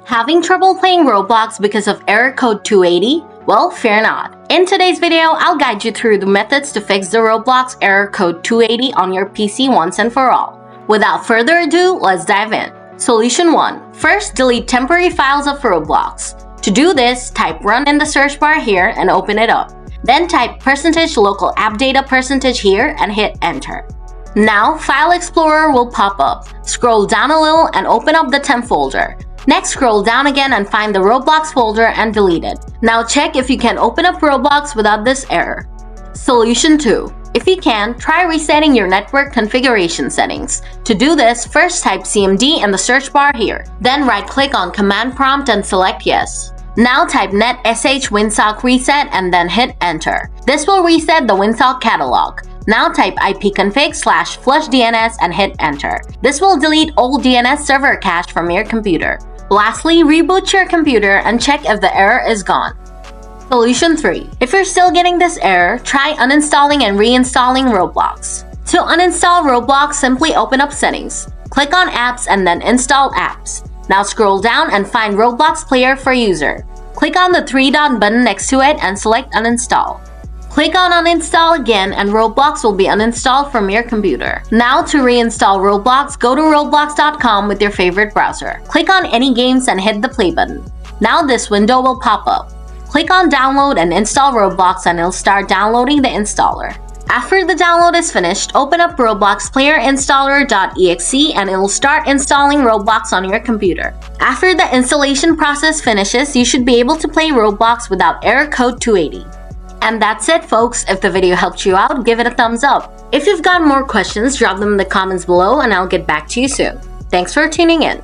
Having trouble playing Roblox because of error code 280? Well, fear not. In today's video, I'll guide you through the methods to fix the Roblox error code 280 on your PC once and for all. Without further ado, let's dive in. Solution 1. First, delete temporary files of Roblox. To do this, type run in the search bar here and open it up. Then type %localappdata% here and hit enter. Now, File Explorer will pop up. Scroll down a little and open up the temp folder. Next, scroll down again and find the Roblox folder and delete it. Now check if you can open up Roblox without this error. Solution 2. If you can, try resetting your network configuration settings. To do this, first type CMD in the search bar here. Then right-click on Command Prompt and select Yes. Now type net sh winsock reset and then hit enter. This will reset the winsock catalog. Now type ipconfig/flush DNS and hit enter. This will delete old DNS server cache from your computer. Lastly, reboot your computer and check if the error is gone. Solution 3. If you're still getting this error, try uninstalling and reinstalling Roblox. To uninstall Roblox, simply open up Settings. Click on Apps and then Install Apps. Now scroll down and find Roblox Player for User. Click on the three-dot button next to it and select Uninstall. Click on Uninstall again and Roblox will be uninstalled from your computer. Now to reinstall Roblox, go to roblox.com with your favorite browser. Click on any games and hit the play button. Now this window will pop up. Click on Download and install Roblox and it'll start downloading the installer. After the download is finished, open up Roblox Player Installer.exe and it will start installing Roblox on your computer. After the installation process finishes, you should be able to play Roblox without error code 280. And that's it, folks. If the video helped you out, give it a thumbs up. If you've got more questions, drop them in the comments below and I'll get back to you soon. Thanks for tuning in.